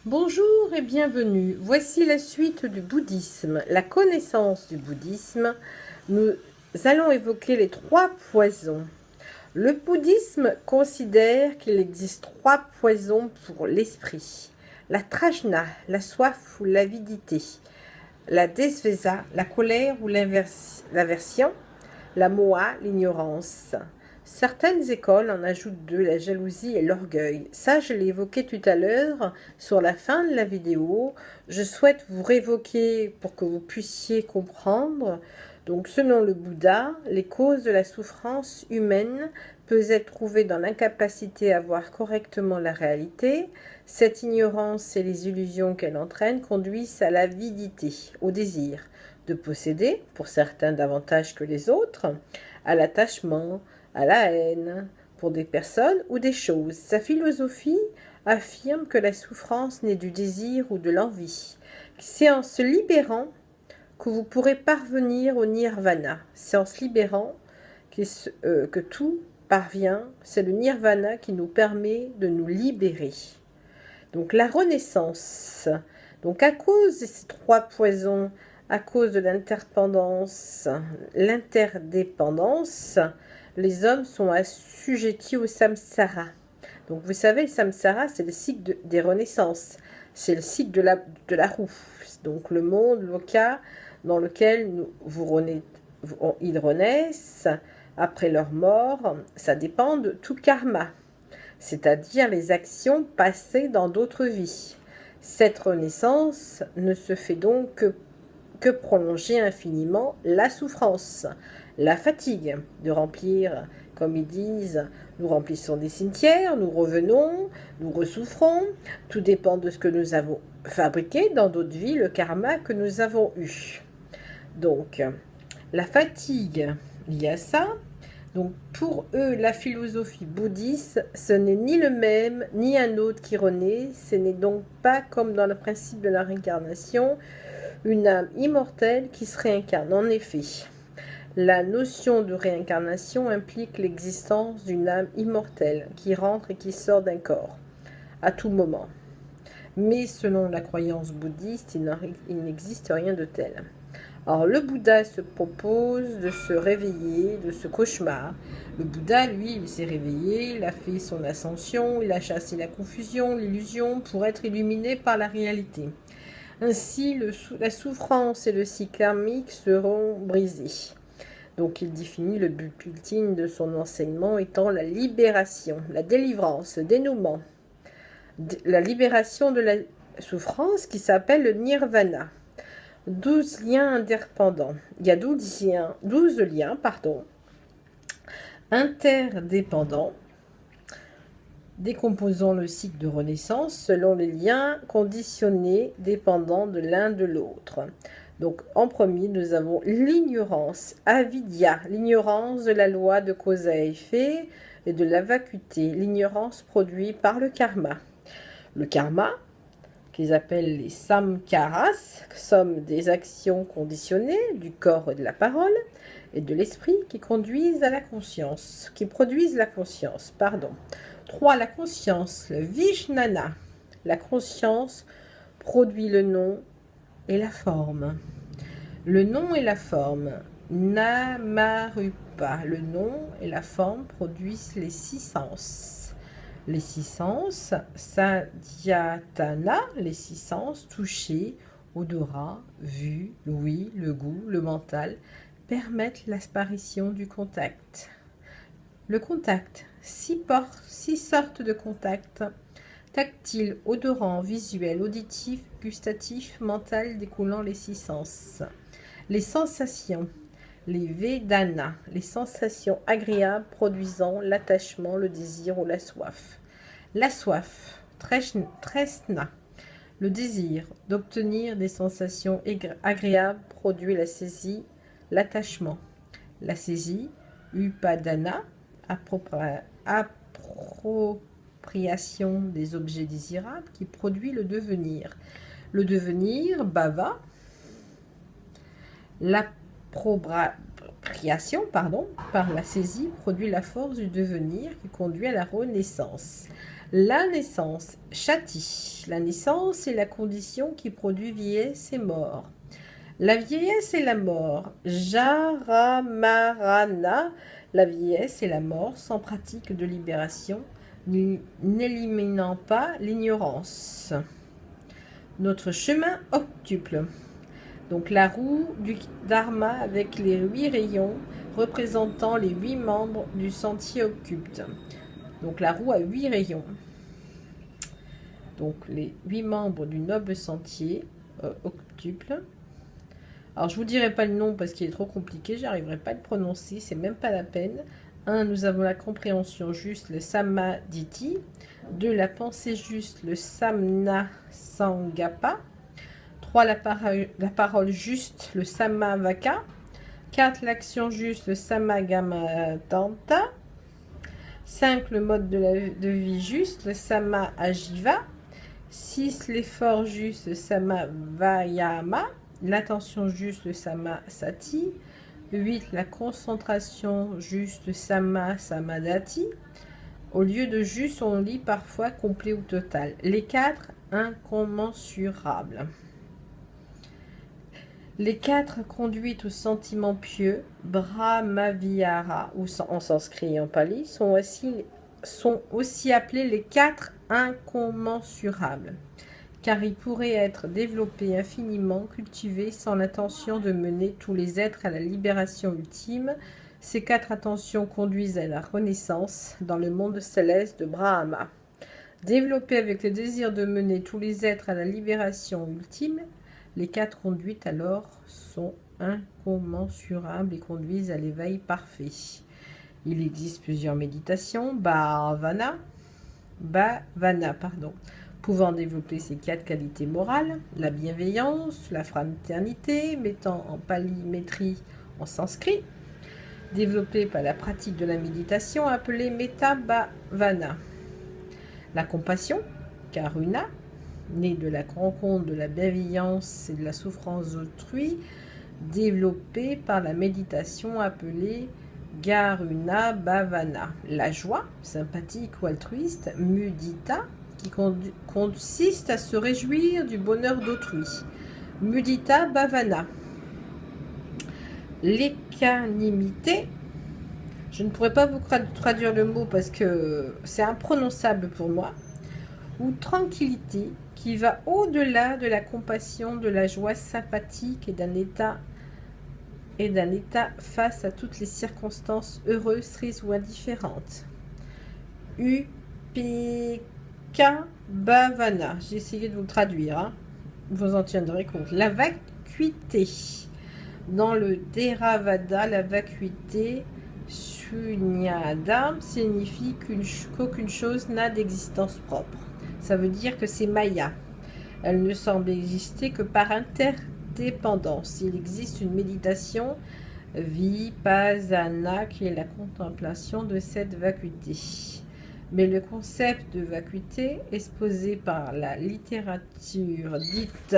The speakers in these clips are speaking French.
Bonjour et bienvenue. Voici la suite du bouddhisme, la connaissance du bouddhisme. Nous allons évoquer les trois poisons. Le bouddhisme considère qu'il existe trois poisons pour l'esprit. La trajna, la soif ou l'avidité. La desvesa, la colère ou l'aversion. La moha, l'ignorance. Certaines écoles en ajoutent deux, la jalousie et l'orgueil. Ça, je l'ai évoqué tout à l'heure sur la fin de la vidéo. Je souhaite vous révoquer pour que vous puissiez comprendre. Donc, selon le Bouddha, les causes de la souffrance humaine peuvent être trouvées dans l'incapacité à voir correctement la réalité. Cette ignorance et les illusions qu'elle entraîne conduisent à l'avidité, au désir de posséder, pour certains davantage que les autres, à l'attachement, à la haine pour des personnes ou des choses. Sa philosophie affirme que la souffrance naît du désir ou de l'envie. C'est en se libérant que vous pourrez parvenir au nirvana. C'est en se libérant que tout parvient. C'est le nirvana qui nous permet de nous libérer. Donc la renaissance. Donc à cause de ces trois poisons, à cause de l'interdépendance, les hommes sont assujettis au samsara. Donc vous savez, le samsara, c'est le cycle des renaissances. C'est le cycle de la roue. Donc le monde local dans lequel ils renaissent après leur mort, ça dépend de tout karma, c'est-à-dire les actions passées dans d'autres vies. Cette renaissance ne se fait donc que prolonger infiniment la souffrance, la fatigue de remplir, comme ils disent, nous remplissons des cimetières, nous revenons, nous ressouffrons, tout dépend de ce que nous avons fabriqué dans d'autres vies, le karma que nous avons eu. Donc, la fatigue liée à ça, donc pour eux, la philosophie bouddhiste, ce n'est ni le même, ni un autre qui renaît, ce n'est donc pas comme dans le principe de la réincarnation, une âme immortelle qui se réincarne. En effet, la notion de réincarnation implique l'existence d'une âme immortelle qui rentre et qui sort d'un corps à tout moment. Mais selon la croyance bouddhiste, il n'existe rien de tel. Alors le Bouddha se propose de se réveiller de ce cauchemar. Le Bouddha, lui, il s'est réveillé, il a fait son ascension, il a chassé la confusion, l'illusion pour être illuminé par la réalité. Ainsi, la souffrance et le cycle karmique seront brisés. Donc il définit le but ultime de son enseignement étant la libération, la délivrance, le dénouement. La libération de la souffrance qui s'appelle le nirvana. 12 liens indépendants. Il y a 12 liens interdépendants décomposant le cycle de renaissance selon les liens conditionnés dépendants de l'un de l'autre. Donc, en premier, nous avons l'ignorance, avidya, l'ignorance de la loi de cause à effet et de la vacuité, l'ignorance produite par le karma. Le karma, qu'ils appellent les samkaras, somme des actions conditionnées du corps et de la parole, et de l'esprit qui conduisent à la conscience, qui produisent la conscience, 3. La conscience, le Vijnana. La conscience produit le nom et la forme. Le nom et la forme, Namarupa. Le nom et la forme produisent les 6 sens. Les 6 sens, Sadhyatana, les 6 sens, toucher, odorat, vue, l'ouïe, le goût, le mental, permettent l'apparition du contact. Le contact, 6 sortes de contacts, tactile, odorant, visuel, auditif, gustatif, mental, découlant les 6 sens. Les sensations, les Vedana, les sensations agréables produisant l'attachement, le désir ou la soif. La soif, Tresna, le désir d'obtenir des sensations agréables produit la saisie, l'attachement. La saisie, Upadana, appropriation des objets désirables qui produit le devenir. Le devenir, Bhava, l'appropriation, par la saisie produit la force du devenir qui conduit à la renaissance. La naissance, Chati. La naissance est la condition qui produit vieillesse et mort. La vieillesse et la mort, Jaramarana. La vieillesse et la mort sans pratique de libération, n'éliminant pas l'ignorance. Notre chemin octuple. Donc la roue du Dharma avec les 8 rayons représentant les 8 membres du sentier octuple. Donc la roue a 8 rayons. Donc les 8 membres du noble sentier octuple. Alors je vous dirai pas le nom parce qu'il est trop compliqué, j'arriverai pas à le prononcer, c'est même pas la peine. 1. Nous avons la compréhension juste, le Samadhi. 2. La pensée juste, le Samna Sangapa. 3. La parole juste, le Samavaka. 4. L'action juste, le Samagamantanta. 5. Le mode de vie juste, le Samahajiva. 6. L'effort juste, le Samavayama. L'attention juste, le Samasati. 8. La concentration juste, le Samadhati. Au lieu de juste, on lit parfois complet ou total. Les 4, incommensurables. Les 4 conduites au sentiment pieux, Brahmavihara, ou en sanskrit et en pali, sont aussi appelés les 4 incommensurables, car ils pourraient être développés infiniment, cultivés, sans l'intention de mener tous les êtres à la libération ultime. Ces 4 intentions conduisent à la renaissance dans le monde céleste de Brahma. Développés avec le désir de mener tous les êtres à la libération ultime, les 4 conduites alors sont incommensurables et conduisent à l'éveil parfait. Il existe plusieurs méditations, bhavana, pouvant développer ces 4 qualités morales, la bienveillance, la fraternité, mettant en palimétrie en sanskrit, développée par la pratique de la méditation appelée Metta Bhavana. La compassion, Karuna, née de la rencontre de la bienveillance et de la souffrance d'autrui, développée par la méditation appelée Garuna Bhavana. La joie, sympathique ou altruiste, Mudita, qui consiste à se réjouir du bonheur d'autrui. Mudita Bhavana. L'équanimité, je ne pourrais pas vous traduire le mot parce que c'est imprononçable pour moi, ou tranquillité, qui va au-delà de la compassion, de la joie sympathique et d'un état face à toutes les circonstances heureuses, tristes ou indifférentes. Upeka Bhavana, j'ai essayé de vous le traduire, hein. Vous en tiendrez compte. La vacuité. Dans le Theravada, la vacuité, Shunyada, signifie qu'aucune chose n'a d'existence propre. Ça veut dire que c'est Maya. Elle ne semble exister que par interdépendance. Il existe une méditation Vipassana qui est la contemplation de cette vacuité. Mais le concept de vacuité exposé par la littérature dite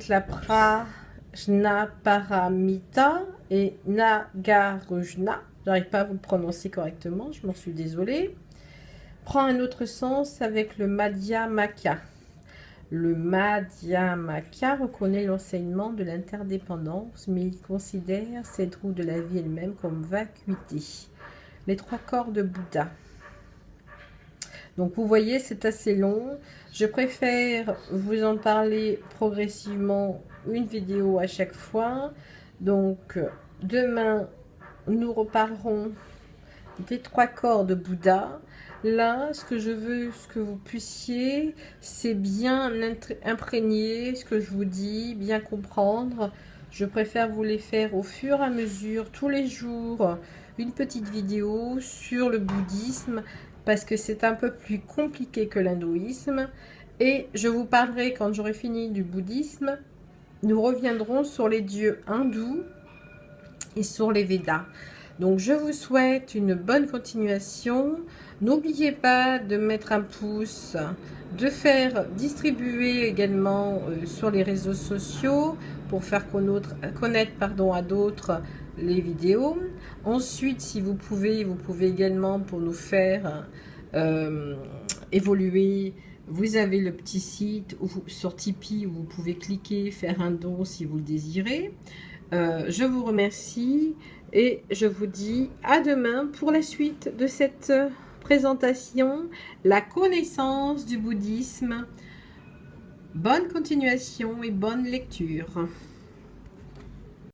la Prajnaparamita et Nagarjuna, j'arrive pas à vous le prononcer correctement, je m'en suis désolée, prend un autre sens avec le Madhyamaka. Le Madhyamaka reconnaît l'enseignement de l'interdépendance, mais il considère cette roue de la vie elle-même comme vacuité. Les 3 corps de Bouddha. Donc vous voyez, c'est assez long. Je préfère vous en parler progressivement, une vidéo à chaque fois. Donc demain, nous reparlerons des 3 corps de Bouddha. Là, ce que je veux, ce que vous puissiez, c'est bien imprégner ce que je vous dis, bien comprendre. Je préfère vous les faire au fur et à mesure, tous les jours, une petite vidéo sur le bouddhisme, parce que c'est un peu plus compliqué que l'hindouisme. Et je vous parlerai, quand j'aurai fini du bouddhisme, nous reviendrons sur les dieux hindous et sur les Védas. Donc je vous souhaite une bonne continuation. N'oubliez pas de mettre un pouce, de faire distribuer également sur les réseaux sociaux pour faire connaître à d'autres les vidéos. Ensuite, si vous pouvez également, pour nous faire évoluer, vous avez le petit site sur Tipeee où vous pouvez cliquer, faire un don si vous le désirez. Je vous remercie et je vous dis à demain pour la suite de cette présentation, la connaissance du bouddhisme. Bonne continuation et bonne lecture.